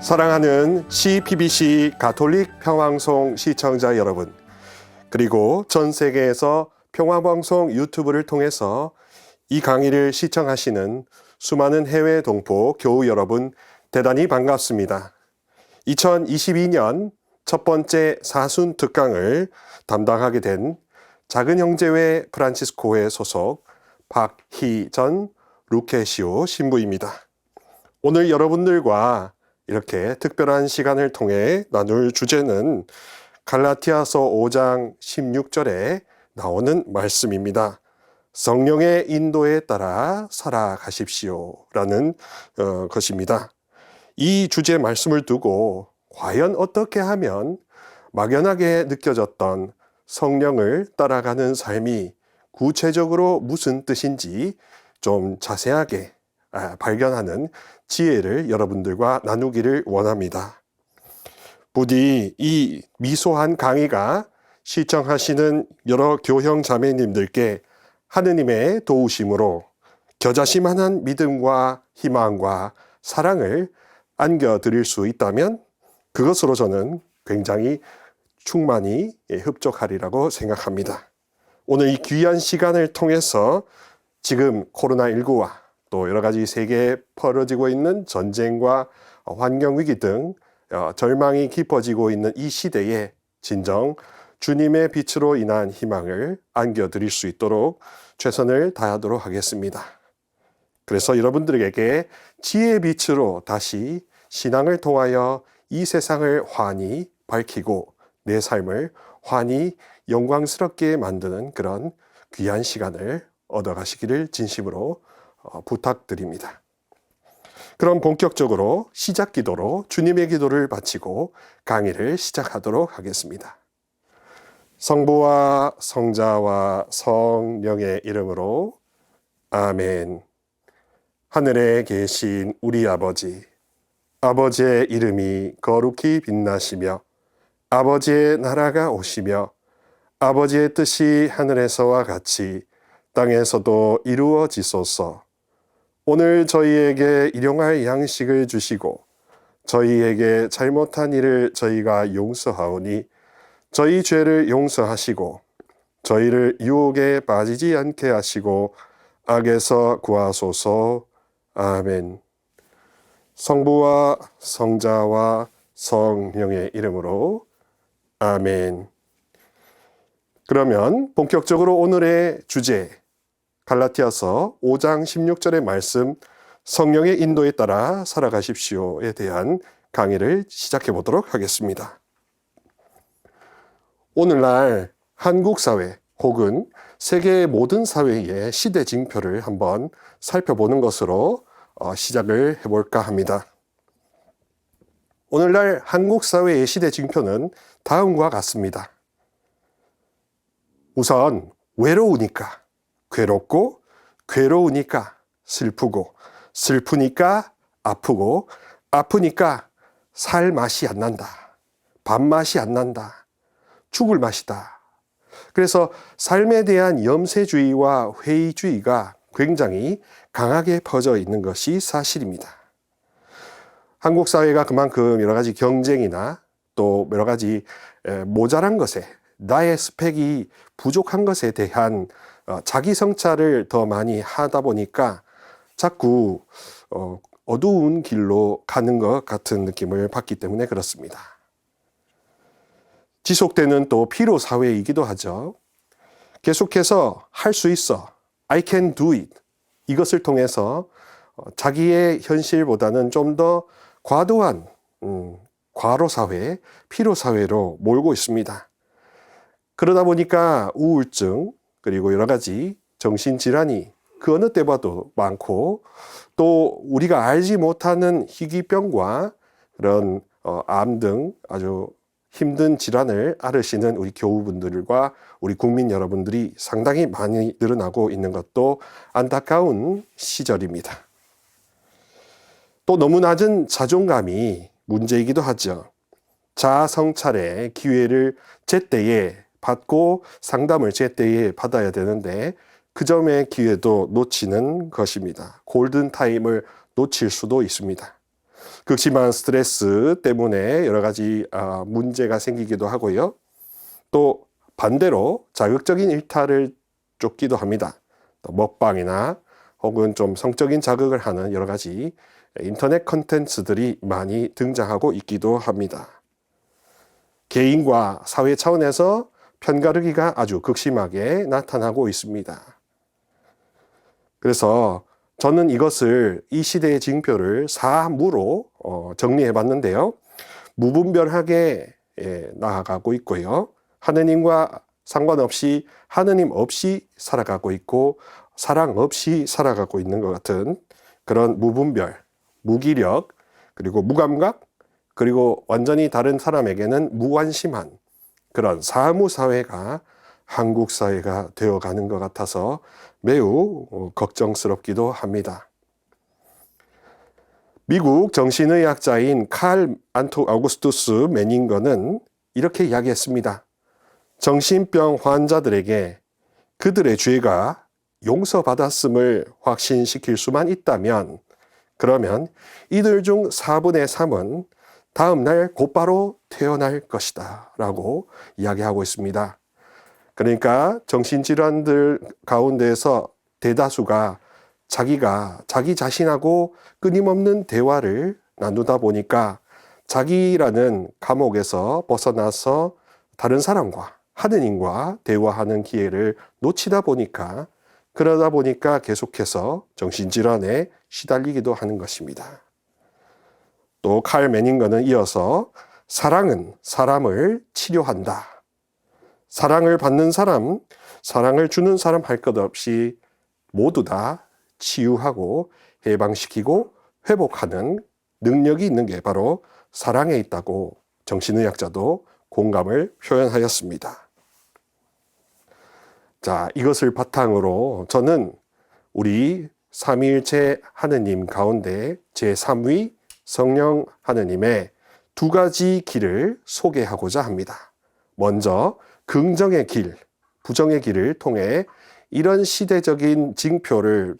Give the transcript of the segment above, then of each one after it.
사랑하는 CPBC 가톨릭 평화방송 시청자 여러분, 그리고 전 세계에서 평화방송 유튜브를 통해서 이 강의를 시청하시는 수많은 해외 동포 교우 여러분, 대단히 반갑습니다. 2022년 첫 번째 사순 특강을 담당하게 된 작은 형제회 프란치스코회 소속 박희전 루케시오 신부입니다. 오늘 여러분들과 이렇게 특별한 시간을 통해 나눌 주제는 갈라티아서 5장 16절에 나오는 말씀입니다. 성령의 인도에 따라 살아가십시오 라는 것입니다. 이 주제 말씀을 두고 과연 어떻게 하면 막연하게 느껴졌던 성령을 따라가는 삶이 구체적으로 무슨 뜻인지 좀 자세하게 발견하는 지혜를 여러분들과 나누기를 원합니다. 부디 이 미소한 강의가 시청하시는 여러 교형 자매님들께 하느님의 도우심으로 겨자씨만한 믿음과 희망과 사랑을 안겨드릴 수 있다면 그것으로 저는 굉장히 충만히 흡족하리라고 생각합니다. 오늘 이 귀한 시간을 통해서 지금 코로나19와 또 여러 가지 세계에 벌어지고 있는 전쟁과 환경위기 등 절망이 깊어지고 있는 이 시대에 진정 주님의 빛으로 인한 희망을 안겨드릴 수 있도록 최선을 다하도록 하겠습니다. 그래서 여러분들에게 지혜의 빛으로 다시 신앙을 통하여 이 세상을 환히 밝히고 내 삶을 환히 영광스럽게 만드는 그런 귀한 시간을 얻어가시기를 진심으로 부탁드립니다. 그럼 본격적으로 시작 기도로 주님의 기도를 바치고 강의를 시작하도록 하겠습니다. 성부와 성자와 성령의 이름으로 아멘. 하늘에 계신 우리 아버지, 아버지의 이름이 거룩히 빛나시며 아버지의 나라가 오시며 아버지의 뜻이 하늘에서와 같이 땅에서도 이루어지소서. 오늘 저희에게 일용할 양식을 주시고 저희에게 잘못한 일을 저희가 용서하오니 저희 죄를 용서하시고 저희를 유혹에 빠지지 않게 하시고 악에서 구하소서. 아멘. 성부와 성자와 성령의 이름으로 아멘. 그러면 본격적으로 오늘의 주제 갈라티아서 5장 16절의 말씀 성령의 인도에 따라 살아가십시오에 대한 강의를 시작해 보도록 하겠습니다. 오늘날 한국 사회 혹은 세계의 모든 사회의 시대 징표를 한번 살펴보는 것으로 시작을 해볼까 합니다. 오늘날 한국 사회의 시대 징표는 다음과 같습니다. 우선 외로우니까 괴롭고, 괴로우니까 슬프고, 슬프니까 아프고, 아프니까 살 맛이 안 난다. 밥맛이 안 난다. 죽을 맛이다. 그래서 삶에 대한 염세주의와 회의주의가 굉장히 강하게 퍼져 있는 것이 사실입니다. 한국 사회가 그만큼 여러 가지 경쟁이나 또 여러 가지 모자란 것에 나의 스펙이 부족한 것에 대한 자기 성찰을 더 많이 하다 보니까 자꾸 어두운 길로 가는 것 같은 느낌을 받기 때문에 그렇습니다. 지속되는 또 피로 사회이기도 하죠. 계속해서 할 수 있어, I can do it, 이것을 통해서 자기의 현실보다는 좀 더 과도한 과로 사회, 피로 사회로 몰고 있습니다. 그러다 보니까 우울증 그리고 여러 가지 정신질환이 그 어느 때 봐도 많고 또 우리가 알지 못하는 희귀병과 그런 암 등 아주 힘든 질환을 앓으시는 우리 교우분들과 우리 국민 여러분들이 상당히 많이 늘어나고 있는 것도 안타까운 시절입니다. 또 너무 낮은 자존감이 문제이기도 하죠. 자아 성찰의 기회를 제때에 받고 상담을 제때에 받아야 되는데 그 점의 기회도 놓치는 것입니다. 골든타임을 놓칠 수도 있습니다. 극심한 스트레스 때문에 여러 가지 문제가 생기기도 하고요. 또 반대로 자극적인 일탈을 쫓기도 합니다. 또 먹방이나 혹은 좀 성적인 자극을 하는 여러 가지 인터넷 콘텐츠들이 많이 등장하고 있기도 합니다. 개인과 사회 차원에서 편가르기가 아주 극심하게 나타나고 있습니다. 그래서 저는 이것을 이 시대의 징표를 4무로 정리해 봤는데요. 무분별하게 나아가고 있고요. 하느님과 상관없이 하느님 없이 살아가고 있고 사랑 없이 살아가고 있는 것 같은 그런 무분별, 무기력, 그리고 무감각, 그리고 완전히 다른 사람에게는 무관심한 그런 사무사회가 한국 사회가 되어가는 것 같아서 매우 걱정스럽기도 합니다. 미국 정신의학자인 칼 아우구스투스 메닝거는 이렇게 이야기했습니다. 정신병 환자들에게 그들의 죄가 용서받았음을 확신시킬 수만 있다면 그러면 이들 중 4분의 3은 다음날 곧바로 태어날 것이다 라고 이야기하고 있습니다. 그러니까 정신질환들 가운데서 대다수가 자기 자신하고 끊임없는 대화를 나누다 보니까 자기라는 감옥에서 벗어나서 다른 사람과 하느님과 대화하는 기회를 놓치다 보니까 그러다 보니까 계속해서 정신질환에 시달리기도 하는 것입니다. 또 칼 메닝거는 이어서 사랑은 사람을 치료한다. 사랑을 받는 사람, 사랑을 주는 사람 할 것 없이 모두 다 치유하고 해방시키고 회복하는 능력이 있는 게 바로 사랑에 있다고 정신의학자도 공감을 표현하였습니다. 자, 이것을 바탕으로 저는 우리 삼위일체 하느님 가운데 제3위 성령 하느님의 두 가지 길을 소개하고자 합니다. 먼저 긍정의 길, 부정의 길을 통해 이런 시대적인 징표를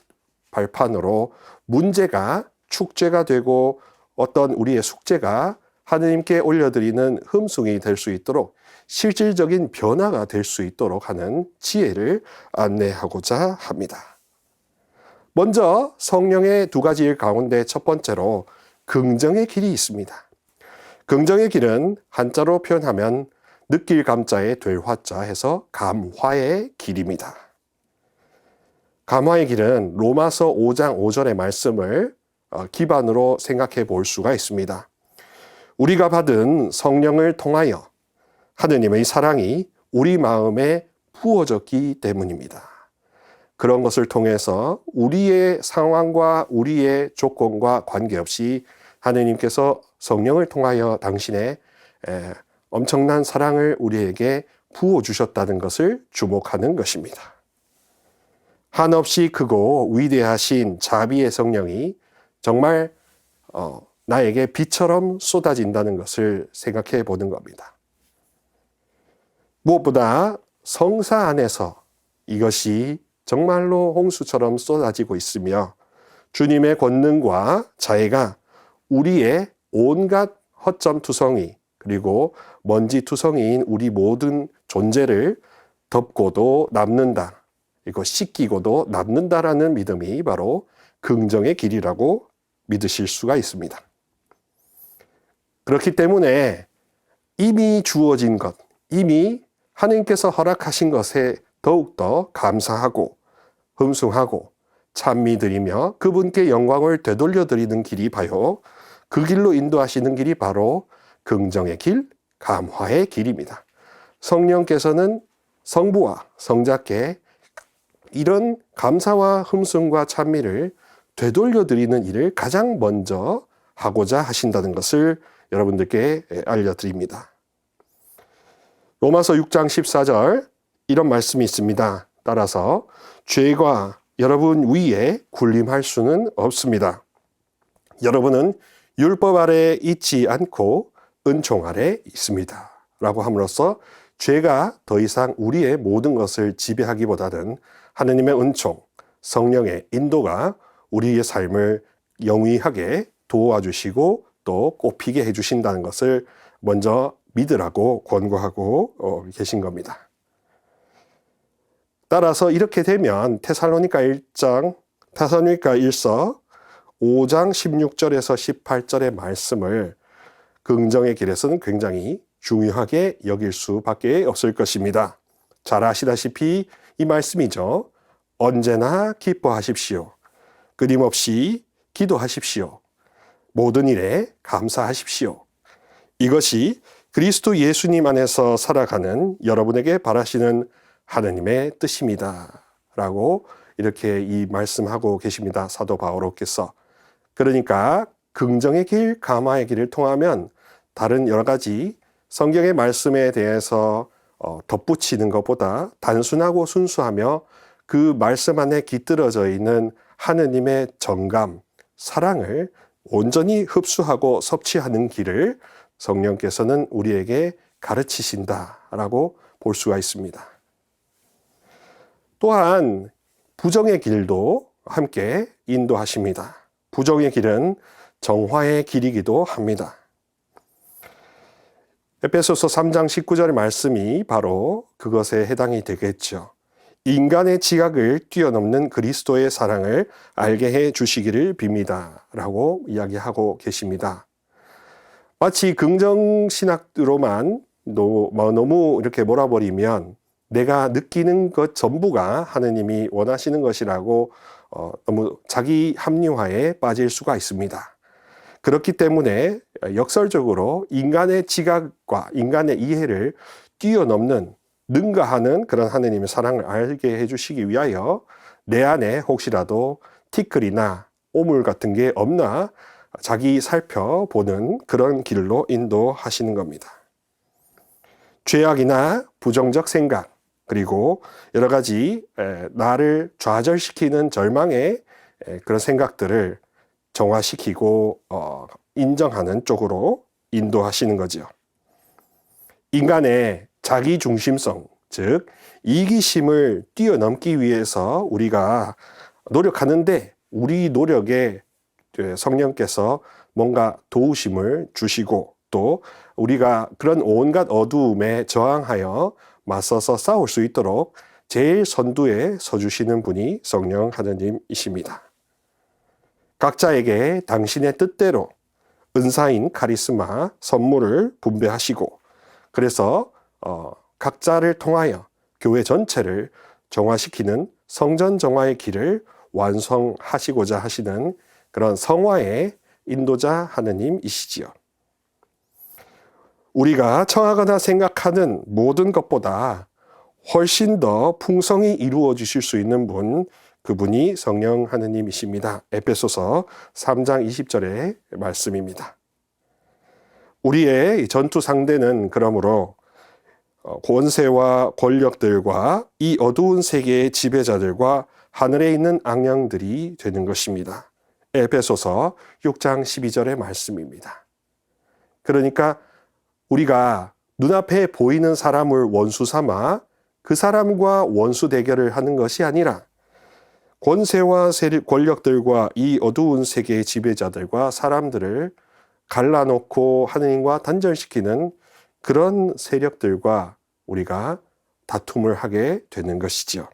발판으로 문제가 축제가 되고 어떤 우리의 숙제가 하느님께 올려드리는 흠숭이 될 수 있도록 실질적인 변화가 될 수 있도록 하는 지혜를 안내하고자 합니다. 먼저 성령의 두 가지 일 가운데 첫 번째로 긍정의 길이 있습니다. 긍정의 길은 한자로 표현하면 느낄 감자에 될 화자 해서 감화의 길입니다. 감화의 길은 로마서 5장 5절의 말씀을 기반으로 생각해 볼 수가 있습니다. 우리가 받은 성령을 통하여 하느님의 사랑이 우리 마음에 부어졌기 때문입니다. 그런 것을 통해서 우리의 상황과 우리의 조건과 관계없이 하느님께서 성령을 통하여 당신의 엄청난 사랑을 우리에게 부어주셨다는 것을 주목하는 것입니다. 한없이 크고 위대하신 자비의 성령이 정말 나에게 비처럼 쏟아진다는 것을 생각해 보는 겁니다. 무엇보다 성사 안에서 이것이 정말로 홍수처럼 쏟아지고 있으며 주님의 권능과 자애가 우리의 온갖 허점투성이 그리고 먼지투성이인 우리 모든 존재를 덮고도 남는다. 이거 씻기고도 남는다라는 믿음이 바로 긍정의 길이라고 믿으실 수가 있습니다. 그렇기 때문에 이미 주어진 것, 이미 하나님께서 허락하신 것에 더욱더 감사하고 흠숭하고 찬미드리며 그분께 영광을 되돌려드리는 길이 바요. 그 길로 인도하시는 길이 바로 긍정의 길, 감화의 길입니다. 성령께서는 성부와 성자께 이런 감사와 흠숭과 찬미를 되돌려드리는 일을 가장 먼저 하고자 하신다는 것을 여러분들께 알려드립니다. 로마서 6장 14절 이런 말씀이 있습니다. 따라서 죄가 여러분 위에 군림할 수는 없습니다. 여러분은 율법 아래 있지 않고 은총 아래 있습니다. 라고 함으로써 죄가 더 이상 우리의 모든 것을 지배하기보다는 하느님의 은총, 성령의 인도가 우리의 삶을 영위하게 도와주시고 또 꽃피게 해주신다는 것을 먼저 믿으라고 권고하고 계신 겁니다. 따라서 이렇게 되면 테살로니가 1서 5장 16절에서 18절의 말씀을 긍정의 길에서는 굉장히 중요하게 여길 수밖에 없을 것입니다. 잘 아시다시피 이 말씀이죠. 언제나 기뻐하십시오. 끊임없이 기도하십시오. 모든 일에 감사하십시오. 이것이 그리스도 예수님 안에서 살아가는 여러분에게 바라시는 하느님의 뜻입니다. 라고 이렇게 이 말씀하고 계십니다. 사도 바오로께서. 그러니까 긍정의 길, 감화의 길을 통하면 다른 여러 가지 성경의 말씀에 대해서 덧붙이는 것보다 단순하고 순수하며 그 말씀 안에 깃들어져 있는 하느님의 정감, 사랑을 온전히 흡수하고 섭취하는 길을 성령께서는 우리에게 가르치신다라고 볼 수가 있습니다. 또한 부정의 길도 함께 인도하십니다. 부정의 길은 정화의 길이기도 합니다. 에베소서 3장 19절의 말씀이 바로 그것에 해당이 되겠죠. 인간의 지각을 뛰어넘는 그리스도의 사랑을 알게 해 주시기를 빕니다. 라고 이야기하고 계십니다. 마치 긍정신학으로만 너무 이렇게 몰아버리면 내가 느끼는 것 전부가 하느님이 원하시는 것이라고 너무 자기 합리화에 빠질 수가 있습니다. 그렇기 때문에 역설적으로 인간의 지각과 인간의 이해를 뛰어넘는 능가하는 그런 하느님의 사랑을 알게 해주시기 위하여 내 안에 혹시라도 티끌이나 오물 같은 게 없나 자기 살펴보는 그런 길로 인도하시는 겁니다. 죄악이나 부정적 생각 그리고 여러 가지 나를 좌절시키는 절망의 그런 생각들을 정화시키고 인정하는 쪽으로 인도하시는 거죠. 인간의 자기중심성, 즉 이기심을 뛰어넘기 위해서 우리가 노력하는데 우리 노력에 성령께서 뭔가 도우심을 주시고 또 우리가 그런 온갖 어두움에 저항하여 맞서서 싸울 수 있도록 제일 선두에 서주시는 분이 성령 하느님이십니다. 각자에게 당신의 뜻대로 은사인 카리스마, 선물을 분배하시고 그래서 각자를 통하여 교회 전체를 정화시키는 성전 정화의 길을 완성하시고자 하시는 그런 성화의 인도자 하느님이시지요. 우리가 청하거나 생각하는 모든 것보다 훨씬 더 풍성히 이루어 주실 수 있는 분, 그분이 성령 하느님이십니다. 에베소서 3장 20절의 말씀입니다. 우리의 전투 상대는 그러므로 권세와 권력들과 이 어두운 세계의 지배자들과 하늘에 있는 악령들이 되는 것입니다. 에베소서 6장 12절의 말씀입니다. 그러니까 우리가 눈앞에 보이는 사람을 원수 삼아 그 사람과 원수 대결을 하는 것이 아니라 권세와 권력들과 이 어두운 세계의 지배자들과 사람들을 갈라놓고 하느님과 단절시키는 그런 세력들과 우리가 다툼을 하게 되는 것이지요.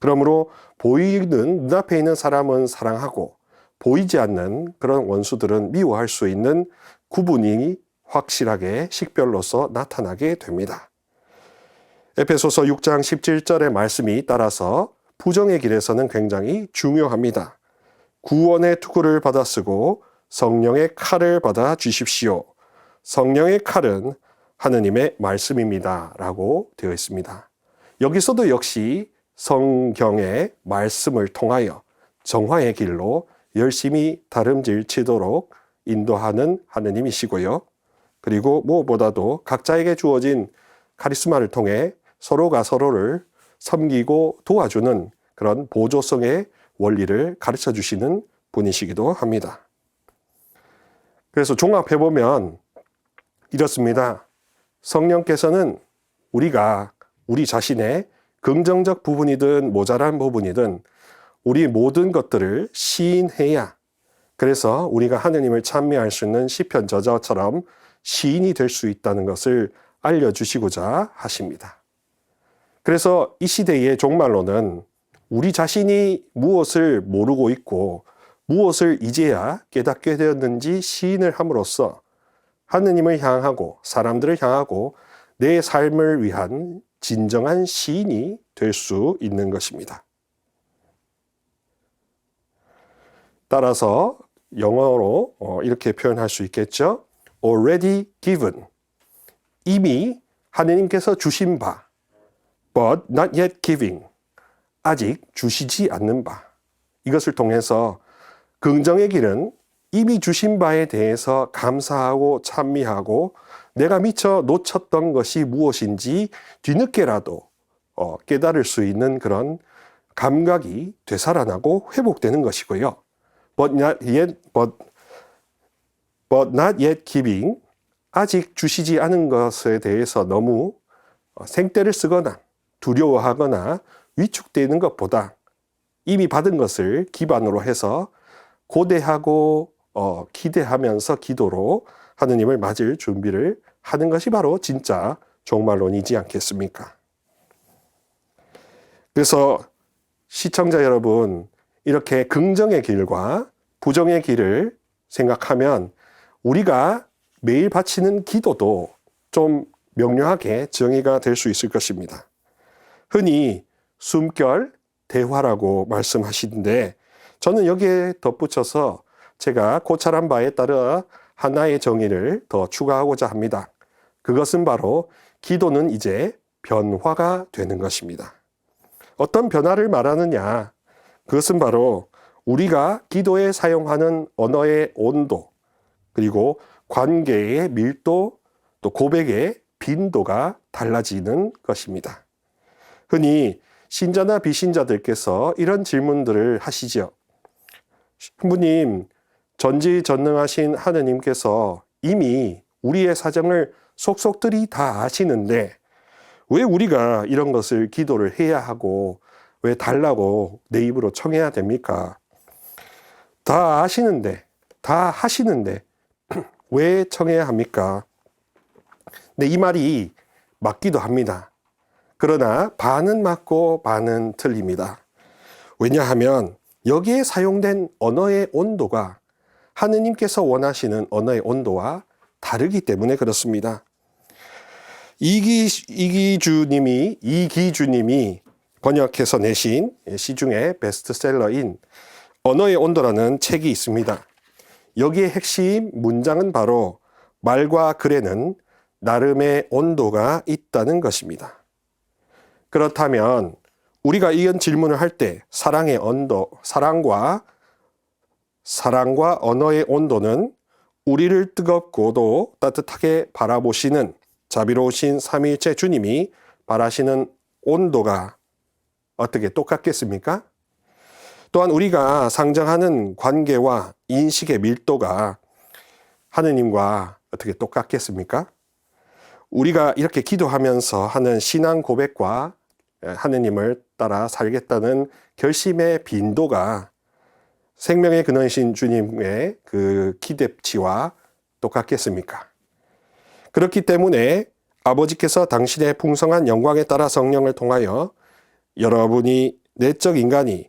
그러므로 보이는 눈앞에 있는 사람은 사랑하고 보이지 않는 그런 원수들은 미워할 수 있는 구분이 확실하게 식별로서 나타나게 됩니다. 에베소서 6장 17절의 말씀이 따라서 부정의 길에서는 굉장히 중요합니다. 구원의 투구를 받아 쓰고 성령의 칼을 받아 주십시오. 성령의 칼은 하느님의 말씀입니다. 라고 되어 있습니다. 여기서도 역시 성경의 말씀을 통하여 정화의 길로 열심히 다름질치도록 인도하는 하느님이시고요. 그리고 무엇보다도 각자에게 주어진 카리스마를 통해 서로가 서로를 섬기고 도와주는 그런 보조성의 원리를 가르쳐 주시는 분이시기도 합니다. 그래서 종합해보면 이렇습니다. 성령께서는 우리가 우리 자신의 긍정적 부분이든 모자란 부분이든 우리 모든 것들을 시인해야 그래서 우리가 하느님을 찬미할 수 있는 시편 저자처럼 시인이 될 수 있다는 것을 알려주시고자 하십니다. 그래서 이 시대의 종말론은 우리 자신이 무엇을 모르고 있고 무엇을 이제야 깨닫게 되었는지 시인을 함으로써 하느님을 향하고 사람들을 향하고 내 삶을 위한 진정한 시인이 될 수 있는 것입니다. 따라서 영어로 이렇게 표현할 수 있겠죠. Already given. 이미 하느님께서 주신 바. But not yet giving. 아직 주시지 않는 바. 이것을 통해서 긍정의 길은 이미 주신 바에 대해서 감사하고 찬미하고 내가 미처 놓쳤던 것이 무엇인지 뒤늦게라도 깨달을 수 있는 그런 감각이 되살아나고 회복되는 것이고요. But not yet giving. 아직 주시지 않은 것에 대해서 너무 생떼를 쓰거나 두려워하거나 위축되는 것보다 이미 받은 것을 기반으로 해서 고대하고 기대하면서 기도로 하느님을 맞을 준비를 하는 것이 바로 진짜 종말론이지 않겠습니까? 그래서 시청자 여러분, 이렇게 긍정의 길과 부정의 길을 생각하면 우리가 매일 바치는 기도도 좀 명료하게 정의가 될 수 있을 것입니다. 흔히 숨결 대화라고 말씀하시는데 저는 여기에 덧붙여서 제가 고찰한 바에 따라 하나의 정의를 더 추가하고자 합니다. 그것은 바로 기도는 이제 변화가 되는 것입니다. 어떤 변화를 말하느냐? 그것은 바로 우리가 기도에 사용하는 언어의 온도, 그리고 관계의 밀도, 또 고백의 빈도가 달라지는 것입니다. 흔히 신자나 비신자들께서 이런 질문들을 하시죠. 신부님, 전지전능하신 하느님께서 이미 우리의 사정을 속속들이 다 아시는데 왜 우리가 이런 것을 기도를 해야 하고 왜 달라고 내 입으로 청해야 됩니까? 다 아시는데, 다 하시는데 왜 청해야 합니까? 네, 이 말이 맞기도 합니다. 그러나 반은 맞고 반은 틀립니다. 왜냐하면 여기에 사용된 언어의 온도가 하느님께서 원하시는 언어의 온도와 다르기 때문에 그렇습니다. 이기주님이 번역해서 내신 시중의 베스트셀러인 언어의 온도라는 책이 있습니다. 여기에 핵심 문장은 바로 말과 글에는 나름의 온도가 있다는 것입니다. 그렇다면 우리가 이런 질문을 할 때 사랑의 온도, 사랑과 언어의 온도는 우리를 뜨겁고도 따뜻하게 바라보시는 자비로우신 삼위일체 주님이 바라시는 온도가 어떻게 똑같겠습니까? 또한 우리가 상정하는 관계와 인식의 밀도가 하느님과 어떻게 똑같겠습니까? 우리가 이렇게 기도하면서 하는 신앙 고백과 하느님을 따라 살겠다는 결심의 빈도가 생명의 근원이신 주님의 그 기대치와 똑같겠습니까? 그렇기 때문에 아버지께서 당신의 풍성한 영광에 따라 성령을 통하여 여러분이 내적 인간이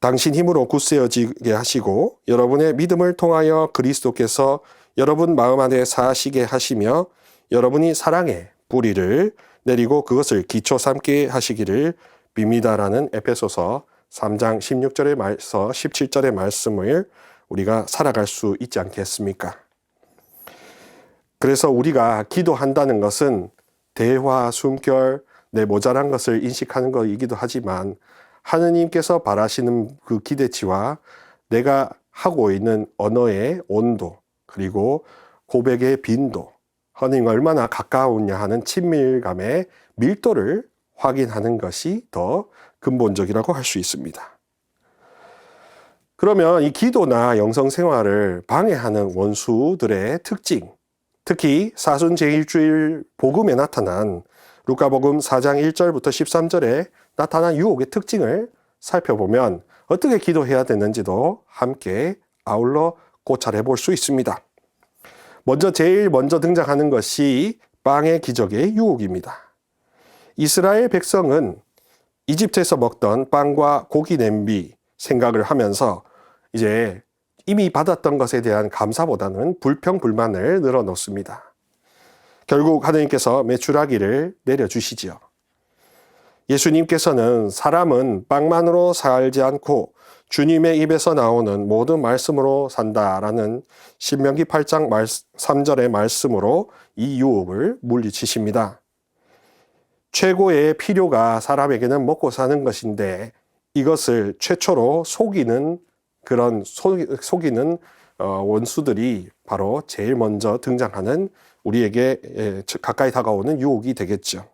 당신 힘으로 굳세어지게 하시고 여러분의 믿음을 통하여 그리스도께서 여러분 마음 안에 사시게 하시며 여러분이 사랑의 뿌리를 내리고 그것을 기초 삼게 하시기를 빕니다라는 에베소서 3장 16절의 말서 17절의 말씀을 우리가 살아갈 수 있지 않겠습니까? 그래서 우리가 기도한다는 것은 대화, 숨결, 내 모자란 것을 인식하는 것이기도 하지만 하느님께서 바라시는 그 기대치와 내가 하고 있는 언어의 온도, 그리고 고백의 빈도, 하느님과 얼마나 가까우냐 하는 친밀감의 밀도를 확인하는 것이 더 근본적이라고 할 수 있습니다. 그러면 이 기도나 영성 생활을 방해하는 원수들의 특징, 특히 사순제일주일 복음에 나타난 루카복음 4장 1절부터 13절에 나타난 유혹의 특징을 살펴보면 어떻게 기도해야 되는지도 함께 아울러 고찰해 볼 수 있습니다. 제일 먼저 등장하는 것이 빵의 기적의 유혹입니다. 이스라엘 백성은 이집트에서 먹던 빵과 고기 냄비 생각을 하면서 이제 이미 받았던 것에 대한 감사보다는 불평, 불만을 늘어놓습니다. 결국 하느님께서 메추라기를 내려주시지요. 예수님께서는 사람은 빵만으로 살지 않고 주님의 입에서 나오는 모든 말씀으로 산다라는 신명기 8장 3절의 말씀으로 이 유혹을 물리치십니다. 최고의 필요가 사람에게는 먹고 사는 것인데 이것을 최초로 속이는 원수들이 바로 제일 먼저 등장하는 우리에게 가까이 다가오는 유혹이 되겠죠.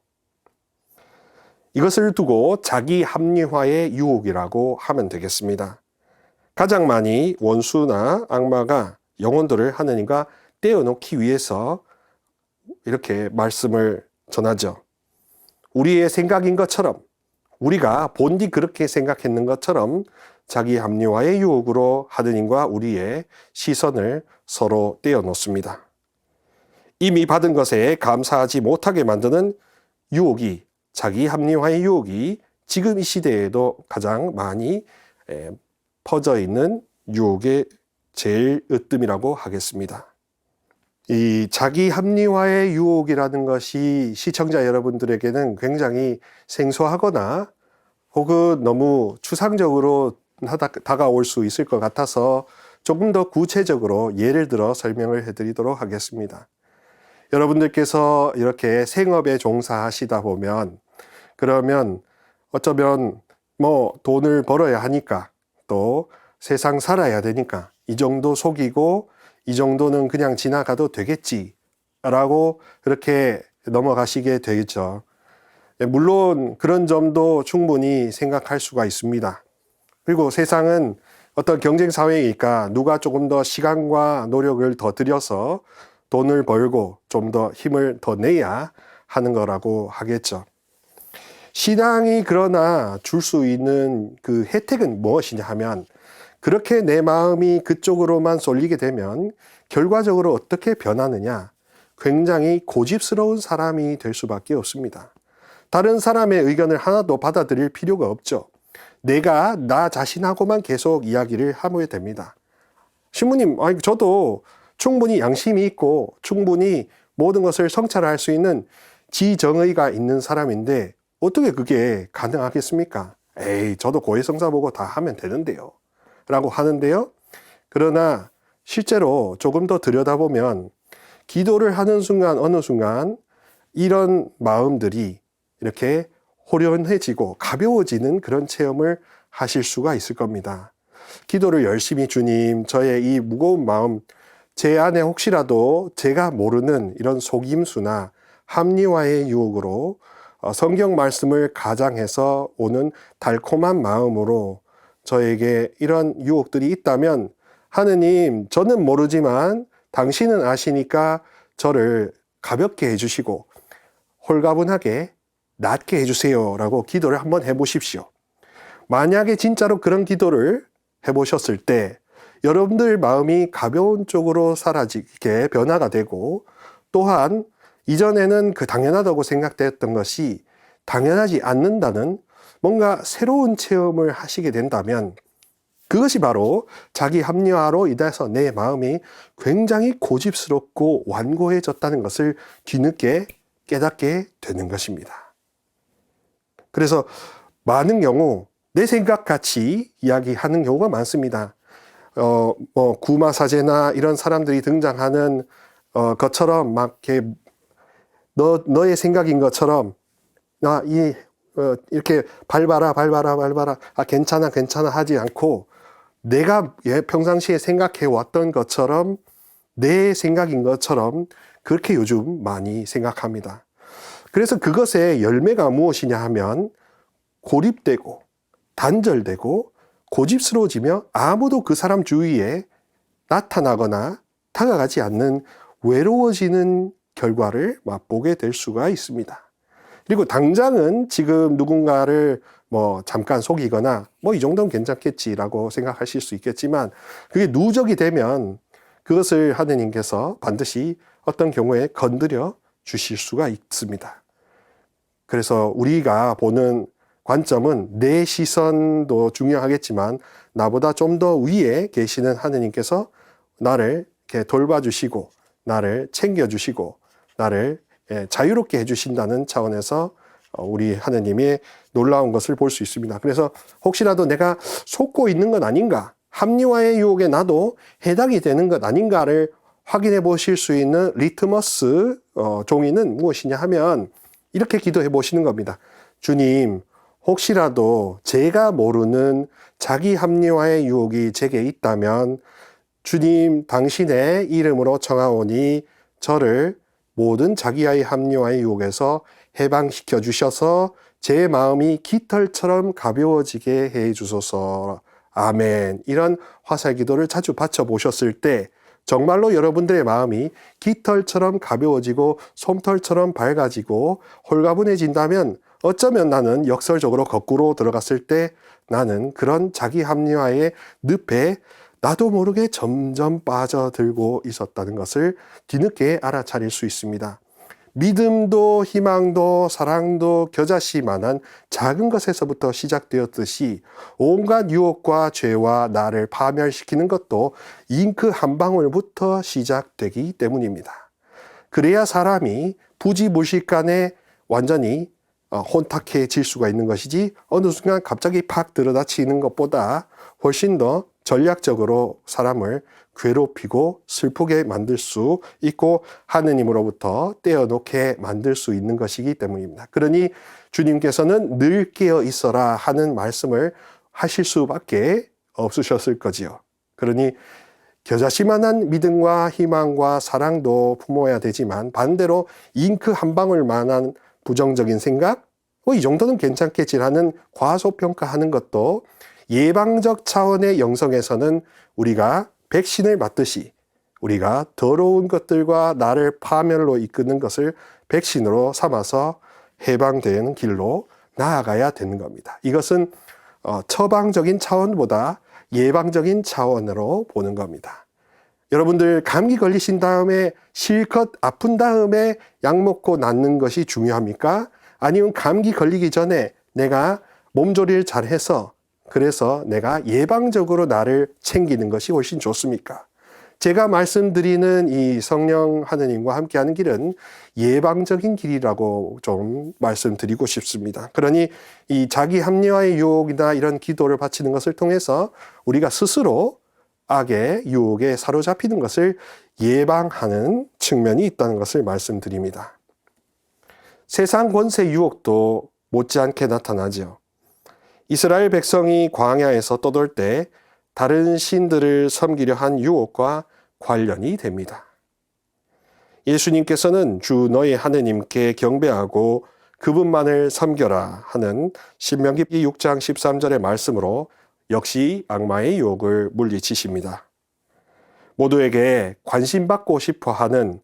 이것을 두고 자기 합리화의 유혹이라고 하면 되겠습니다. 가장 많이 원수나 악마가 영혼들을 하느님과 떼어놓기 위해서 이렇게 말씀을 전하죠. 우리의 생각인 것처럼, 우리가 본디 그렇게 생각했는 것처럼 자기 합리화의 유혹으로 하느님과 우리의 시선을 서로 떼어놓습니다. 이미 받은 것에 감사하지 못하게 만드는 유혹이, 자기 합리화의 유혹이 지금 이 시대에도 가장 많이 퍼져 있는 유혹의 제일 으뜸이라고 하겠습니다. 이 자기 합리화의 유혹이라는 것이 시청자 여러분들에게는 굉장히 생소하거나 혹은 너무 추상적으로 다가올 수 있을 것 같아서 조금 더 구체적으로 예를 들어 설명을 해드리도록 하겠습니다. 여러분들께서 이렇게 생업에 종사하시다 보면 그러면 어쩌면 돈을 벌어야 하니까 또 세상 살아야 되니까 이 정도 속이고 이 정도는 그냥 지나가도 되겠지 라고 그렇게 넘어가시게 되겠죠. 물론 그런 점도 충분히 생각할 수가 있습니다. 그리고 세상은 어떤 경쟁 사회이니까 누가 조금 더 시간과 노력을 더 들여서 돈을 벌고 좀 더 힘을 더 내야 하는 거라고 하겠죠. 신앙이 그러나 줄 수 있는 그 혜택은 무엇이냐 하면 그렇게 내 마음이 그쪽으로만 쏠리게 되면 결과적으로 어떻게 변하느냐? 굉장히 고집스러운 사람이 될 수밖에 없습니다. 다른 사람의 의견을 하나도 받아들일 필요가 없죠. 내가 나 자신하고만 계속 이야기를 하면 됩니다. 신부님, 저도 충분히 양심이 있고 충분히 모든 것을 성찰할 수 있는 지정의가 있는 사람인데 어떻게 그게 가능하겠습니까? 저도 고해성사 보고 다 하면 되는데요. 라고 하는데요. 그러나 실제로 조금 더 들여다보면 기도를 하는 순간 어느 순간 이런 마음들이 이렇게 호련해지고 가벼워지는 그런 체험을 하실 수가 있을 겁니다. 기도를 열심히 주님, 저의 이 무거운 마음, 제 안에 혹시라도 제가 모르는 이런 속임수나 합리화의 유혹으로 성경 말씀을 가장해서 오는 달콤한 마음으로 저에게 이런 유혹들이 있다면 하느님, 저는 모르지만 당신은 아시니까 저를 가볍게 해주시고 홀가분하게 낫게 해주세요 라고 기도를 한번 해보십시오. 만약에 진짜로 그런 기도를 해보셨을 때 여러분들 마음이 가벼운 쪽으로 사라지게 변화가 되고 또한 이전에는 그 당연하다고 생각되었던 것이 당연하지 않는다는 뭔가 새로운 체험을 하시게 된다면 그것이 바로 자기 합리화로 인해서 내 마음이 굉장히 고집스럽고 완고해졌다는 것을 뒤늦게 깨닫게 되는 것입니다. 그래서 많은 경우 내 생각같이 이야기하는 경우가 많습니다. 구마사제나 이런 사람들이 등장하는 것처럼 막 이렇게 너의 생각인 것처럼 이렇게 밟아라 괜찮아 하지 않고 내가 평상시에 생각해 왔던 것처럼 내 생각인 것처럼 그렇게 요즘 많이 생각합니다. 그래서 그것의 열매가 무엇이냐 하면 고립되고 단절되고 고집스러워지며 아무도 그 사람 주위에 나타나거나 다가가지 않는 외로워지는 결과를 맛보게 될 수가 있습니다. 그리고 당장은 지금 누군가를 뭐 잠깐 속이거나 뭐 이 정도는 괜찮겠지라고 생각하실 수 있겠지만, 그게 누적이 되면 그것을 하느님께서 반드시 어떤 경우에 건드려 주실 수가 있습니다. 그래서 우리가 보는 관점은 내 시선도 중요하겠지만 나보다 좀 더 위에 계시는 하느님께서 나를 이렇게 돌봐주시고 나를 챙겨주시고 나를 자유롭게 해주신다는 차원에서 우리 하느님의 놀라운 것을 볼 수 있습니다. 그래서 혹시라도 내가 속고 있는 것 아닌가, 합리화의 유혹에 나도 해당이 되는 것 아닌가를 확인해 보실 수 있는 리트머스 종이는 무엇이냐 하면 이렇게 기도해 보시는 겁니다. 주님, 혹시라도 제가 모르는 자기 합리화의 유혹이 제게 있다면 주님 당신의 이름으로 청하오니 저를 모든 자기의 합리화의 유혹에서 해방시켜 주셔서 제 마음이 깃털처럼 가벼워지게 해 주소서. 아멘. 이런 화살 기도를 자주 바쳐 보셨을 때 정말로 여러분들의 마음이 깃털처럼 가벼워지고 솜털처럼 밝아지고 홀가분해진다면 어쩌면 나는 역설적으로 거꾸로 들어갔을 때 나는 그런 자기 합리화의 늪에 나도 모르게 점점 빠져들고 있었다는 것을 뒤늦게 알아차릴 수 있습니다. 믿음도 희망도 사랑도 겨자씨만한 작은 것에서부터 시작되었듯이 온갖 유혹과 죄와 나를 파멸시키는 것도 잉크 한 방울부터 시작되기 때문입니다. 그래야 사람이 부지불식간에 완전히 혼탁해질 수가 있는 것이지 어느 순간 갑자기 팍 들여다치는 것보다 훨씬 더 전략적으로 사람을 괴롭히고 슬프게 만들 수 있고 하느님으로부터 떼어놓게 만들 수 있는 것이기 때문입니다. 그러니 주님께서는 늘 깨어 있어라 하는 말씀을 하실 수밖에 없으셨을 거지요. 그러니 겨자씨만한 믿음과 희망과 사랑도 품어야 되지만 반대로 잉크 한 방울만한 부정적인 생각, 이 정도는 괜찮겠지라는 과소평가하는 것도 예방적 차원의 영성에서는 우리가 백신을 맞듯이 우리가 더러운 것들과 나를 파멸로 이끄는 것을 백신으로 삼아서 해방되는 길로 나아가야 되는 겁니다. 이것은 처방적인 차원보다 예방적인 차원으로 보는 겁니다. 여러분들 감기 걸리신 다음에 실컷 아픈 다음에 약 먹고 낫는 것이 중요합니까? 아니면 감기 걸리기 전에 내가 몸조리를 잘해서 그래서 내가 예방적으로 나를 챙기는 것이 훨씬 좋습니까? 제가 말씀드리는 이 성령 하느님과 함께하는 길은 예방적인 길이라고 좀 말씀드리고 싶습니다. 그러니 이 자기 합리화의 유혹이나 이런 기도를 바치는 것을 통해서 우리가 스스로 악의 유혹에 사로잡히는 것을 예방하는 측면이 있다는 것을 말씀드립니다. 세상 권세 유혹도 못지않게 나타나죠. 이스라엘 백성이 광야에서 떠돌 때 다른 신들을 섬기려 한 유혹과 관련이 됩니다. 예수님께서는 주 너의 하느님께 경배하고 그분만을 섬겨라 하는 신명기 6장 13절의 말씀으로 역시 악마의 유혹을 물리치십니다. 모두에게 관심받고 싶어 하는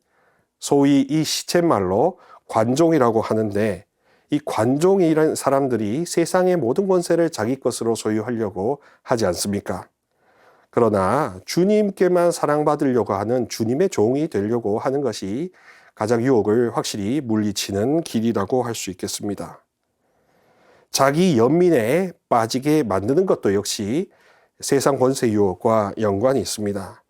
소위 이 시쳇말로 관종이라고 하는데 이 관종이라는 사람들이 세상의 모든 권세를 자기 것으로 소유하려고 하지 않습니까? 그러나 주님께만 사랑받으려고 하는 주님의 종이 되려고 하는 것이 가장 유혹을 확실히 물리치는 길이라고 할 수 있겠습니다. 자기 연민에 빠지게 만드는 것도 역시 세상 권세 유혹과 연관이 있습니다.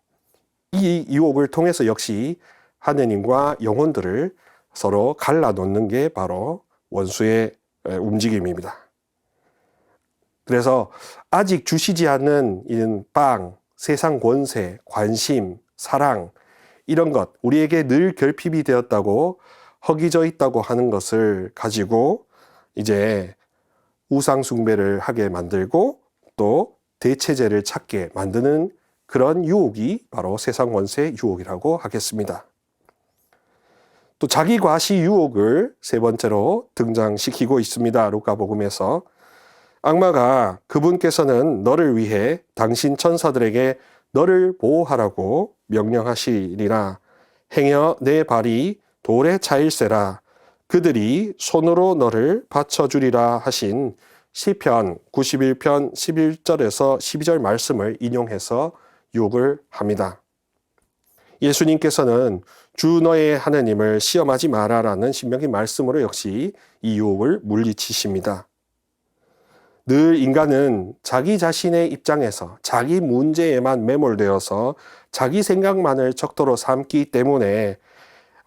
이 유혹을 통해서 역시 하느님과 영혼들을 서로 갈라놓는 게 바로 원수의 움직임입니다. 그래서 아직 주시지 않는 이런 빵, 세상 권세, 관심, 사랑 이런 것, 우리에게 늘 결핍이 되었다고 허기져 있다고 하는 것을 가지고 이제 우상 숭배를 하게 만들고 또 대체제를 찾게 만드는 그런 유혹이 바로 세상 권세 유혹이라고 하겠습니다. 또 자기 과시 유혹을 세 번째로 등장시키고 있습니다. 루카복음에서 악마가 그분께서는 너를 위해 당신 천사들에게 너를 보호하라고 명령하시리라. 행여 내 발이 돌에 차일세라. 그들이 손으로 너를 받쳐주리라 하신 시편 91편 11절에서 12절 말씀을 인용해서 유혹을 합니다. 예수님께서는 주 너의 하나님을 시험하지 마라라는 신명기 말씀으로 역시 이 유혹을 물리치십니다. 늘 인간은 자기 자신의 입장에서 자기 문제에만 매몰되어서 자기 생각만을 척도로 삼기 때문에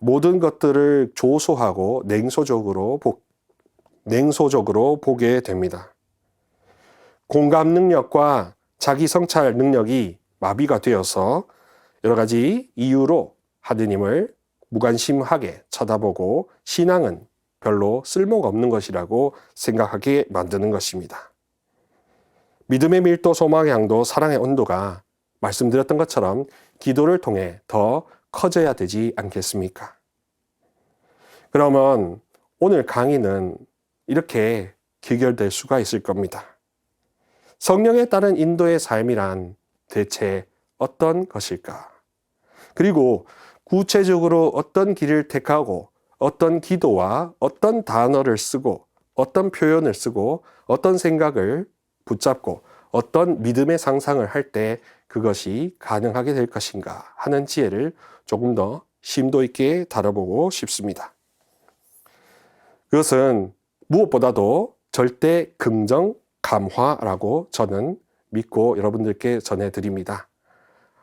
모든 것들을 조소하고 냉소적으로 보게 됩니다. 공감 능력과 자기 성찰 능력이 마비가 되어서 여러 가지 이유로 하느님을 무관심하게 쳐다보고 신앙은 별로 쓸모가 없는 것이라고 생각하게 만드는 것입니다. 믿음의 밀도, 소망의 양도, 사랑의 온도가 말씀드렸던 것처럼 기도를 통해 더 커져야 되지 않겠습니까? 그러면 오늘 강의는 이렇게 귀결될 수가 있을 겁니다. 성령에 따른 인도의 삶이란 대체 어떤 것일까? 그리고 구체적으로 어떤 길을 택하고 어떤 기도와 어떤 단어를 쓰고 어떤 표현을 쓰고 어떤 생각을 붙잡고 어떤 믿음의 상상을 할 때 그것이 가능하게 될 것인가 하는 지혜를 조금 더 심도 있게 다뤄보고 싶습니다. 그것은 무엇보다도 절대 긍정 감화라고 저는 믿고 여러분들께 전해드립니다.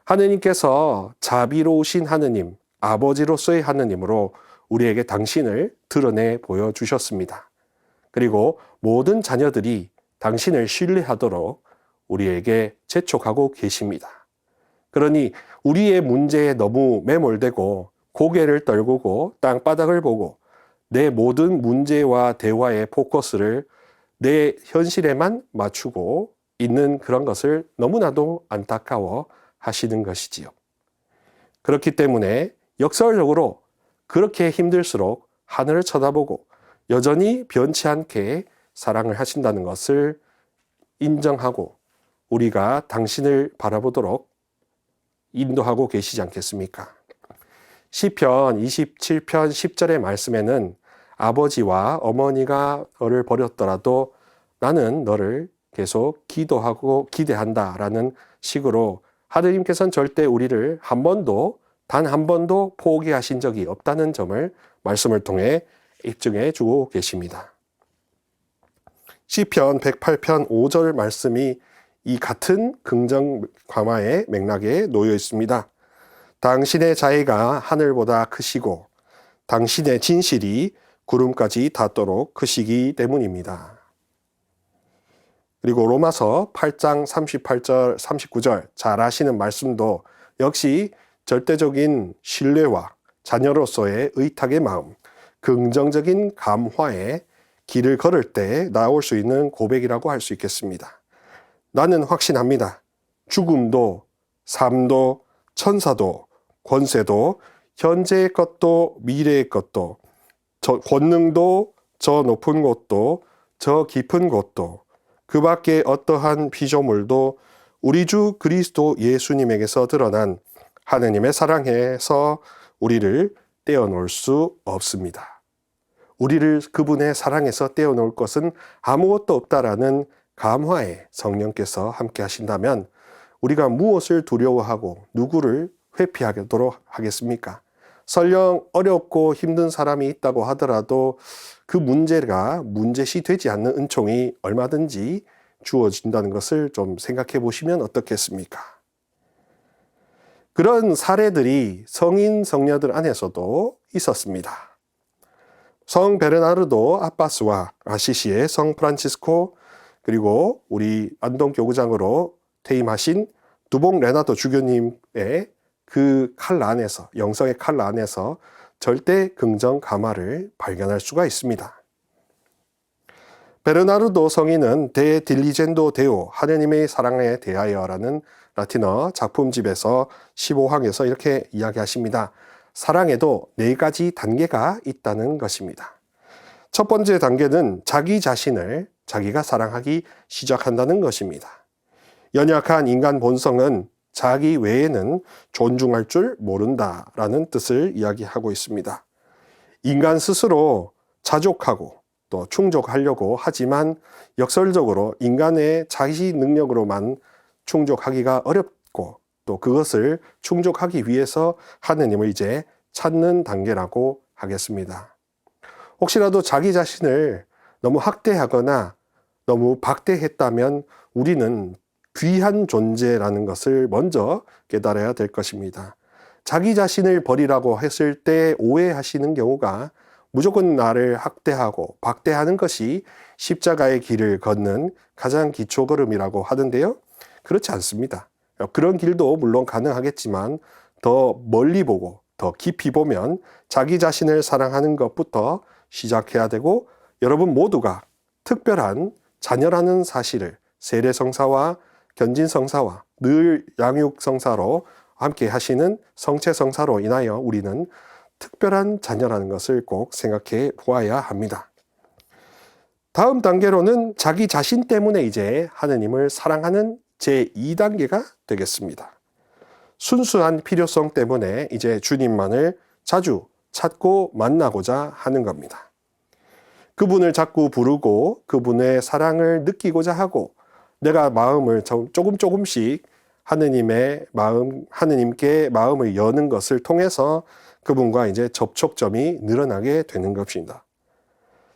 하느님께서 자비로우신 하느님, 아버지로서의 하느님으로 우리에게 당신을 드러내 보여주셨습니다. 그리고 모든 자녀들이 당신을 신뢰하도록 우리에게 재촉하고 계십니다. 그러니 우리의 문제에 너무 매몰되고 고개를 떨구고 땅바닥을 보고 내 모든 문제와 대화의 포커스를 내 현실에만 맞추고 있는 그런 것을 너무나도 안타까워 하시는 것이지요. 그렇기 때문에 역설적으로 그렇게 힘들수록 하늘을 쳐다보고 여전히 변치 않게 사랑을 하신다는 것을 인정하고 우리가 당신을 바라보도록 인도하고 계시지 않겠습니까? 시편 27편 10절의 말씀에는 아버지와 어머니가 너를 버렸더라도 나는 너를 계속 기도하고 기대한다라는 식으로 하느님께서는 절대 우리를 단 한 번도 포기하신 적이 없다는 점을 말씀을 통해 입증해 주고 계십니다. 시편 108편 5절 말씀이 이 같은 긍정 감화의 맥락에 놓여 있습니다. 당신의 자애가 하늘보다 크시고 당신의 진실이 구름까지 닿도록 크시기 때문입니다. 그리고 로마서 8장 38절 39절 잘 아시는 말씀도 역시 절대적인 신뢰와 자녀로서의 의탁의 마음, 긍정적인 감화의 길을 걸을 때 나올 수 있는 고백이라고 할 수 있겠습니다. 나는 확신합니다. 죽음도, 삶도, 천사도, 권세도, 현재의 것도, 미래의 것도, 저 권능도, 저 높은 곳도, 저 깊은 곳도, 그 밖에 어떠한 피조물도 우리 주 그리스도 예수님에게서 드러난 하느님의 사랑에서 우리를 떼어놓을 수 없습니다. 우리를 그분의 사랑에서 떼어놓을 것은 아무것도 없다라는 감화에 성령께서 함께 하신다면 우리가 무엇을 두려워하고 누구를 회피하도록 하겠습니까? 설령 어렵고 힘든 사람이 있다고 하더라도 그 문제가 문제시 되지 않는 은총이 얼마든지 주어진다는 것을 좀 생각해 보시면 어떻겠습니까? 그런 사례들이 성인 성녀들 안에서도 있었습니다. 성 베르나르도 아빠스와 아시시의 성 프란치스코 그리고 우리 안동교구장으로 퇴임하신 두봉 레나도 주교님의 그 칼라 안에서 영성의 칼라 안에서 절대 긍정 감화를 발견할 수가 있습니다. 베르나르도 성인은 데 딜리젠도 데오 하느님의 사랑에 대하여라는 라틴어 작품집에서 15항에서 이렇게 이야기하십니다. 사랑에도 4가지 단계가 있다는 것입니다. 첫 번째 단계는 자기 자신을 자기가 사랑하기 시작한다는 것입니다. 연약한 인간 본성은 자기 외에는 존중할 줄 모른다라는 뜻을 이야기하고 있습니다. 인간 스스로 자족하고 또 충족하려고 하지만 역설적으로 인간의 자기 능력으로만 충족하기가 어렵고 또 그것을 충족하기 위해서 하느님을 이제 찾는 단계라고 하겠습니다. 혹시라도 자기 자신을 너무 학대하거나 너무 박대했다면 우리는 귀한 존재라는 것을 먼저 깨달아야 될 것입니다. 자기 자신을 버리라고 했을 때 오해하시는 경우가 무조건 나를 학대하고 박대하는 것이 십자가의 길을 걷는 가장 기초 걸음이라고 하던데요. 그렇지 않습니다. 그런 길도 물론 가능하겠지만 더 멀리 보고 더 깊이 보면 자기 자신을 사랑하는 것부터 시작해야 되고 여러분 모두가 특별한 자녀라는 사실을 세례성사와 견진성사와 늘 양육성사로 함께 하시는 성체성사로 인하여 우리는 특별한 자녀라는 것을 꼭 생각해 보아야 합니다. 다음 단계로는 자기 자신 때문에 이제 하느님을 사랑하는 제2단계가 되겠습니다. 순수한 필요성 때문에 이제 주님만을 자주 찾고 만나고자 하는 겁니다. 그분을 자꾸 부르고 그분의 사랑을 느끼고자 하고 내가 마음을 조금씩 하느님께 마음을 여는 것을 통해서 그분과 이제 접촉점이 늘어나게 되는 것입니다.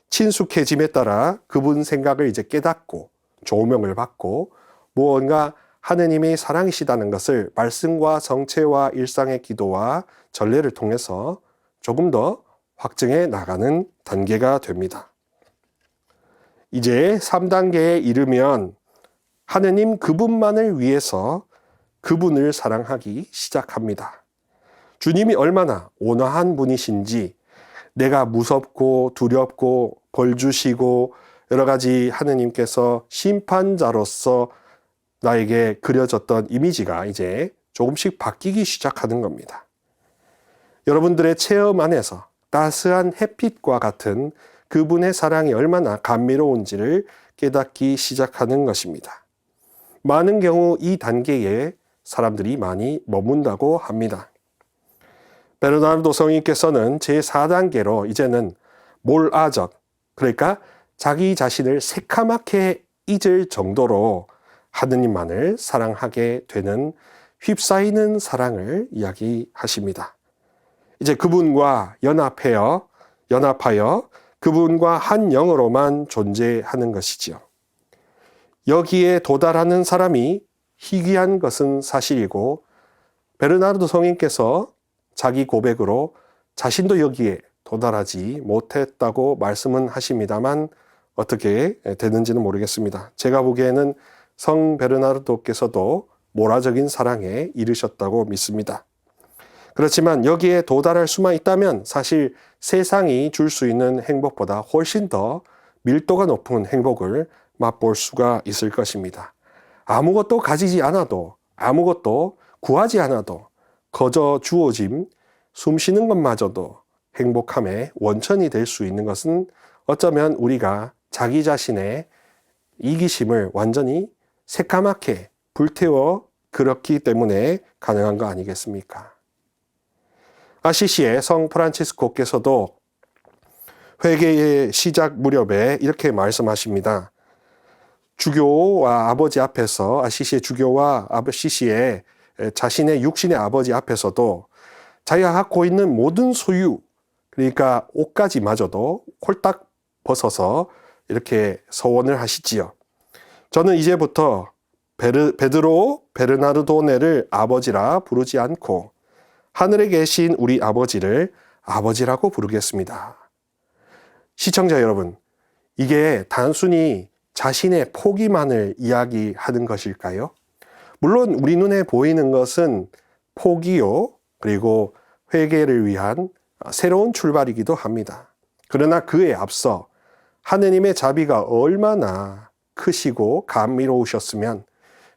친숙해짐에 따라 그분 생각을 이제 깨닫고 조명을 받고 무언가 하느님이 사랑이시다는 것을 말씀과 성체와 일상의 기도와 전례를 통해서 조금 더 확증해 나가는 단계가 됩니다. 이제 3단계에 이르면 하느님 그분만을 위해서 그분을 사랑하기 시작합니다. 주님이 얼마나 온화한 분이신지 내가 무섭고 두렵고 벌 주시고 여러 가지 하느님께서 심판자로서 나에게 그려졌던 이미지가 이제 조금씩 바뀌기 시작하는 겁니다. 여러분들의 체험 안에서 따스한 햇빛과 같은 그분의 사랑이 얼마나 감미로운지를 깨닫기 시작하는 것입니다. 많은 경우 이 단계에 사람들이 많이 머문다고 합니다. 베르나르도 성인께서는 제4단계로 이제는 몰아적, 그러니까 자기 자신을 새카맣게 잊을 정도로 하느님만을 사랑하게 되는 휩싸이는 사랑을 이야기하십니다. 이제 그분과 연합하여 그분과 한 영으로만 존재하는 것이지요. 여기에 도달하는 사람이 희귀한 것은 사실이고 베르나르도 성인께서 자기 고백으로 자신도 여기에 도달하지 못했다고 말씀은 하십니다만 어떻게 되는지는 모르겠습니다. 제가 보기에는 성 베르나르도께서도 몰아적인 사랑에 이르셨다고 믿습니다. 그렇지만 여기에 도달할 수만 있다면 사실 세상이 줄 수 있는 행복보다 훨씬 더 밀도가 높은 행복을 맛볼 수가 있을 것입니다. 아무것도 가지지 않아도 아무것도 구하지 않아도 거저 주어짐, 숨 쉬는 것마저도 행복함의 원천이 될 수 있는 것은 어쩌면 우리가 자기 자신의 이기심을 완전히 새까맣게 불태워 그렇기 때문에 가능한 거 아니겠습니까? 아시시의 성 프란치스코께서도 회개의 시작 무렵에 이렇게 말씀하십니다. 주교와 아버지 앞에서 아시시의 주교와 아시시의 자신의 육신의 아버지 앞에서도 자기가 갖고 있는 모든 소유, 그러니까 옷까지마저도 홀딱 벗어서 이렇게 서원을 하시지요. 저는 이제부터 베드로 베르나르도네를 아버지라 부르지 않고 하늘에 계신 우리 아버지를 아버지라고 부르겠습니다. 시청자 여러분, 이게 단순히 자신의 포기만을 이야기하는 것일까요? 물론 우리 눈에 보이는 것은 포기요, 그리고 회개를 위한 새로운 출발이기도 합니다. 그러나 그에 앞서 하느님의 자비가 얼마나 크시고 감미로우셨으면,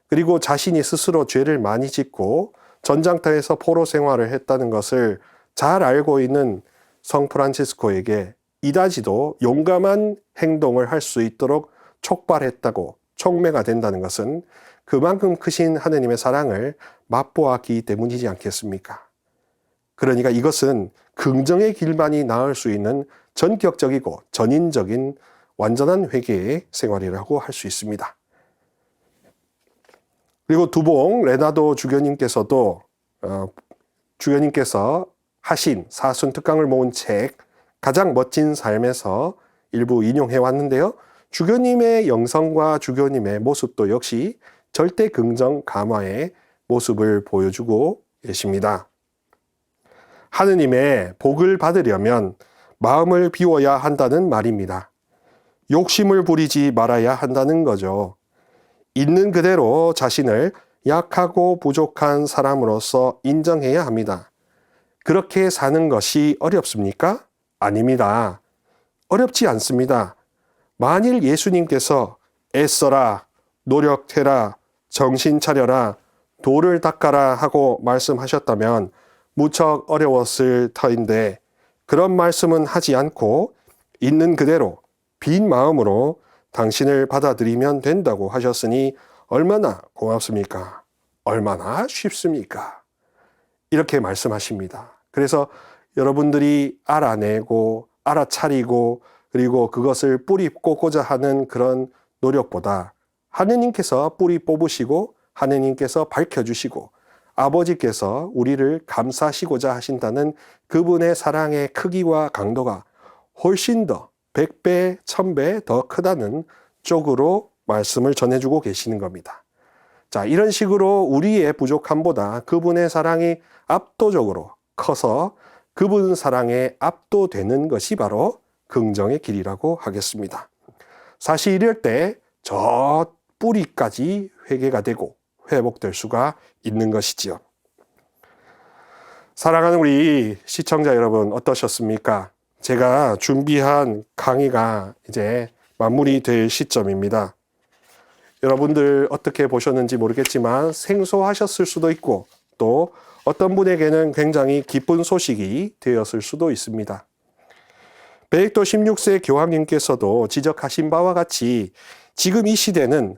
그리고 자신이 스스로 죄를 많이 짓고 전장터에서 포로 생활을 했다는 것을 잘 알고 있는 성 프란치스코에게 이다지도 용감한 행동을 할 수 있도록 촉발했다고 촉매가 된다는 것은 그만큼 크신 하느님의 사랑을 맛보았기 때문이지 않겠습니까? 그러니까 이것은 긍정의 길만이 나을 수 있는 전격적이고 전인적인 완전한 회개의 생활이라고 할 수 있습니다. 그리고 두봉 레나도 주교님께서도 주교님께서 하신 사순특강을 모은 책 가장 멋진 삶에서 일부 인용해 왔는데요. 주교님의 영성과 주교님의 모습도 역시 절대 긍정 감화의 모습을 보여주고 계십니다. 하느님의 복을 받으려면 마음을 비워야 한다는 말입니다. 욕심을 부리지 말아야 한다는 거죠. 있는 그대로 자신을 약하고 부족한 사람으로서 인정해야 합니다. 그렇게 사는 것이 어렵습니까? 아닙니다. 어렵지 않습니다. 만일 예수님께서 애써라, 노력해라, 정신 차려라, 도를 닦아라 하고 말씀하셨다면 무척 어려웠을 터인데 그런 말씀은 하지 않고 있는 그대로 빈 마음으로 당신을 받아들이면 된다고 하셨으니 얼마나 고맙습니까? 얼마나 쉽습니까? 이렇게 말씀하십니다. 그래서 여러분들이 알아내고 알아차리고 그리고 그것을 뿌리 뽑고자 하는 그런 노력보다 하느님께서 뿌리 뽑으시고 하느님께서 밝혀주시고 아버지께서 우리를 감싸시고자 하신다는 그분의 사랑의 크기와 강도가 훨씬 더 100배, 1000배 더 크다는 쪽으로 말씀을 전해주고 계시는 겁니다. 자, 이런 식으로 우리의 부족함보다 그분의 사랑이 압도적으로 커서 그분 사랑에 압도되는 것이 바로 긍정의 길이라고 하겠습니다. 사실 이럴 때 저 뿌리까지 회개가 되고 회복될 수가 있는 것이지요. 사랑하는 우리 시청자 여러분 어떠셨습니까? 제가 준비한 강의가 이제 마무리될 시점입니다. 여러분들 어떻게 보셨는지 모르겠지만 생소하셨을 수도 있고 또 어떤 분에게는 굉장히 기쁜 소식이 되었을 수도 있습니다. 베넥토 16세 교황님께서도 지적하신 바와 같이 지금 이 시대는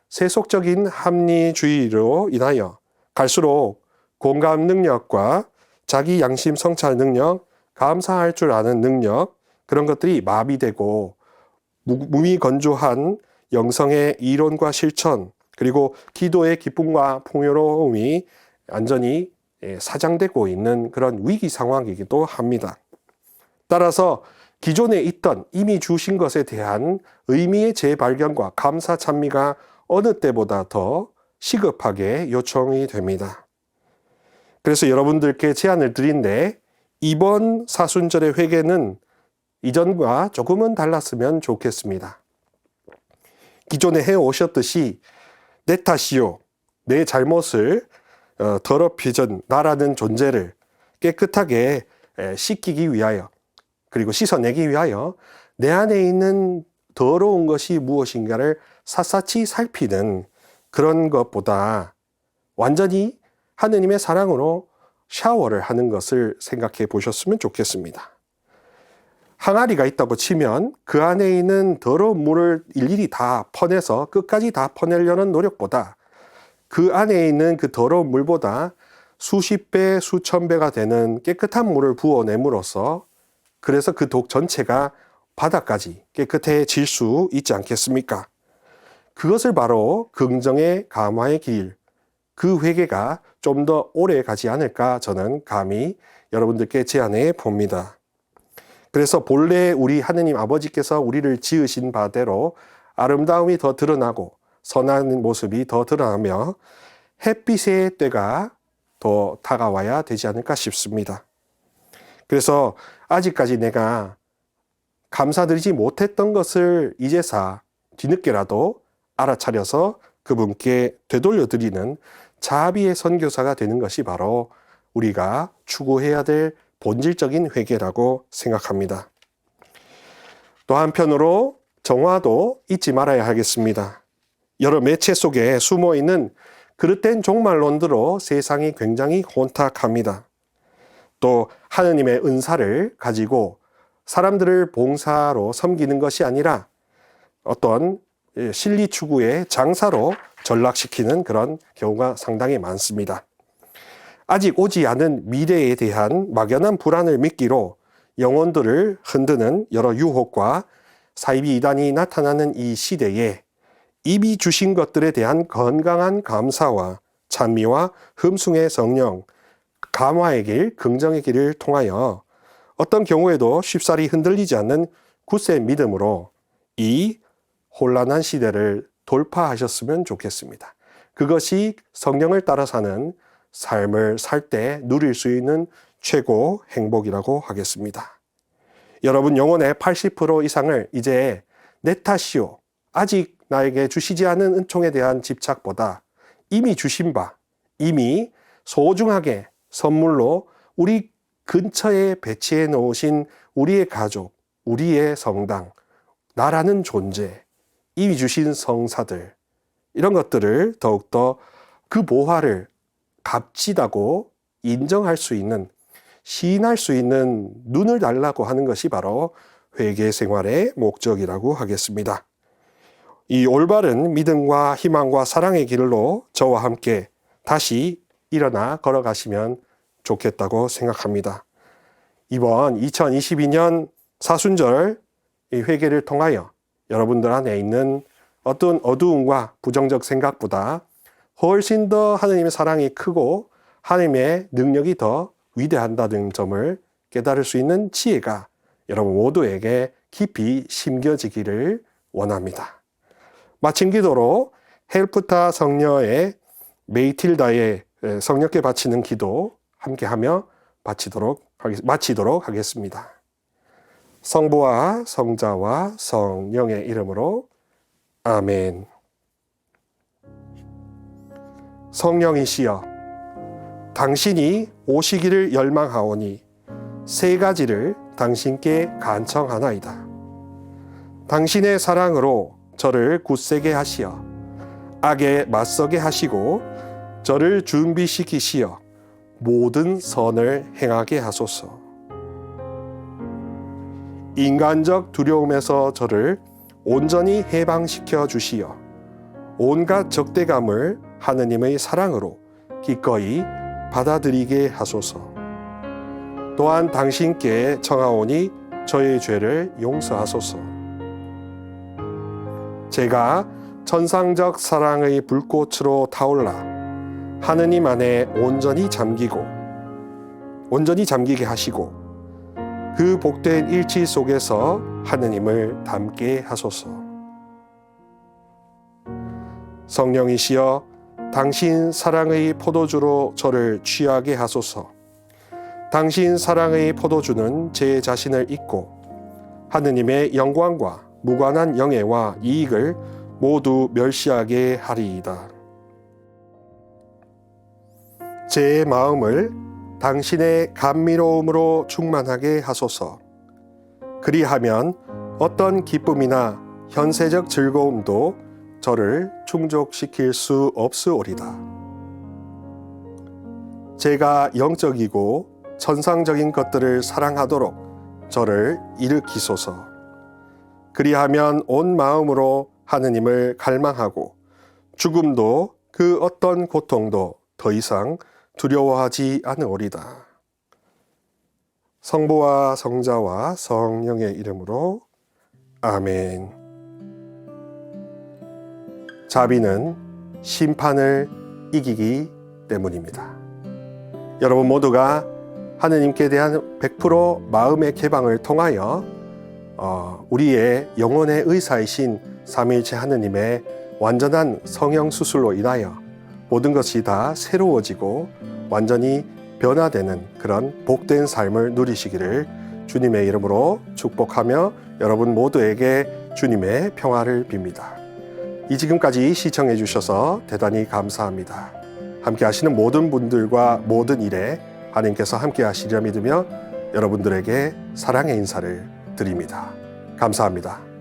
세속적인 합리주의로 인하여 갈수록 공감 능력과 자기 양심 성찰 능력, 감사할 줄 아는 능력 그런 것들이 마비되고 무미건조한 영성의 이론과 실천 그리고 기도의 기쁨과 풍요로움이 완전히 사장되고 있는 그런 위기 상황이기도 합니다. 따라서 기존에 있던 이미 주신 것에 대한 의미의 재발견과 감사 찬미가 어느 때보다 더 시급하게 요청이 됩니다. 그래서 여러분들께 제안을 드린데 이번 사순절의 회개는 이전과 조금은 달랐으면 좋겠습니다. 기존에 해오셨듯이 내 탓이요, 내 잘못을 더럽히던 나라는 존재를 깨끗하게 씻기기 위하여 그리고 씻어내기 위하여 내 안에 있는 더러운 것이 무엇인가를 샅샅이 살피는 그런 것보다 완전히 하느님의 사랑으로 샤워를 하는 것을 생각해 보셨으면 좋겠습니다. 항아리가 있다고 치면 그 안에 있는 더러운 물을 일일이 다 퍼내서 끝까지 다 퍼내려는 노력보다 그 안에 있는 그 더러운 물보다 수십 배, 수천 배가 되는 깨끗한 물을 부어냄으로써 그래서 그 독 전체가 바닥까지 깨끗해질 수 있지 않겠습니까? 그것을 바로 긍정의 감화의 길, 그 회개가 좀 더 오래 가지 않을까 저는 감히 여러분들께 제안해 봅니다. 그래서 본래 우리 하느님 아버지께서 우리를 지으신 바대로 아름다움이 더 드러나고 선한 모습이 더 드러나며 햇빛의 때가 더 다가와야 되지 않을까 싶습니다. 그래서 아직까지 내가 감사드리지 못했던 것을 이제사 뒤늦게라도 알아차려서 그분께 되돌려드리는 자비의 선교사가 되는 것이 바로 우리가 추구해야 될 본질적인 회개라고 생각합니다. 또 한편으로 정화도 잊지 말아야 하겠습니다. 여러 매체 속에 숨어있는 그릇된 종말론들로 세상이 굉장히 혼탁합니다. 또 하느님의 은사를 가지고 사람들을 봉사로 섬기는 것이 아니라 어떤 실리 추구의 장사로 전락시키는 그런 경우가 상당히 많습니다. 아직 오지 않은 미래에 대한 막연한 불안을 미끼로 영혼들을 흔드는 여러 유혹과 사이비 이단이 나타나는 이 시대에 이미 주신 것들에 대한 건강한 감사와 찬미와 흠숭의 성령, 감화의 길, 긍정의 길을 통하여 어떤 경우에도 쉽사리 흔들리지 않는 굳세 믿음으로 이 혼란한 시대를 돌파하셨으면 좋겠습니다. 그것이 성령을 따라 사는 삶을 살 때 누릴 수 있는 최고 행복이라고 하겠습니다. 여러분 영혼의 80% 이상을 이제 내 탓이요, 아직 나에게 주시지 않은 은총에 대한 집착보다 이미 주신 바, 이미 소중하게 선물로 우리 근처에 배치해 놓으신 우리의 가족, 우리의 성당, 나라는 존재, 이미 주신 성사들, 이런 것들을 더욱더 그 보화를 값지다고 인정할 수 있는, 시인할 수 있는 눈을 달라고 하는 것이 바로 회개 생활의 목적이라고 하겠습니다. 이 올바른 믿음과 희망과 사랑의 길로 저와 함께 다시 일어나 걸어가시면 좋겠다고 생각합니다. 이번 2022년 사순절 이 회개를 통하여 여러분들 안에 있는 어떤 어두움과 부정적 생각보다 훨씬 더 하느님의 사랑이 크고 하느님의 능력이 더 위대한다는 점을 깨달을 수 있는 지혜가 여러분 모두에게 깊이 심겨지기를 원합니다. 마침 기도로 헬프타 성녀의 메이틸다의 성령께 바치는 기도 함께하며 마치도록 하겠습니다. 성부와 성자와 성령의 이름으로 아멘. 성령이시여, 당신이 오시기를 열망하오니 세 가지를 당신께 간청하나이다. 당신의 사랑으로 저를 굳세게 하시어 악에 맞서게 하시고 저를 준비시키시어 모든 선을 행하게 하소서. 인간적 두려움에서 저를 온전히 해방시켜 주시어 온갖 적대감을 하느님의 사랑으로 기꺼이 받아들이게 하소서. 또한 당신께 청하오니 저의 죄를 용서하소서. 제가 천상적 사랑의 불꽃으로 타올라 하느님 안에 온전히 잠기게 하시고 그 복된 일치 속에서 하느님을 닮게 하소서. 성령이시여, 당신 사랑의 포도주로 저를 취하게 하소서. 당신 사랑의 포도주는 제 자신을 잊고 하느님의 영광과 무관한 영예와 이익을 모두 멸시하게 하리이다. 제 마음을 당신의 감미로움으로 충만하게 하소서. 그리하면 어떤 기쁨이나 현세적 즐거움도 저를 충족시킬 수 없으오리다. 제가 영적이고 천상적인 것들을 사랑하도록 저를 일으키소서. 그리하면 온 마음으로 하느님을 갈망하고 죽음도 그 어떤 고통도 더 이상 두려워하지 않으오리다. 성부와 성자와 성령의 이름으로 아멘. 자비는 심판을 이기기 때문입니다. 여러분 모두가 하느님께 대한 100% 마음의 개방을 통하여 우리의 영혼의 의사이신 삼위일체 하느님의 완전한 성령 수술로 인하여 모든 것이 다 새로워지고 완전히 변화되는 그런 복된 삶을 누리시기를 주님의 이름으로 축복하며 여러분 모두에게 주님의 평화를 빕니다. 이 지금까지 시청해 주셔서 대단히 감사합니다. 함께 하시는 모든 분들과 모든 일에 하나님께서 함께 하시리라 믿으며 여러분들에게 사랑의 인사를 드립니다. 감사합니다.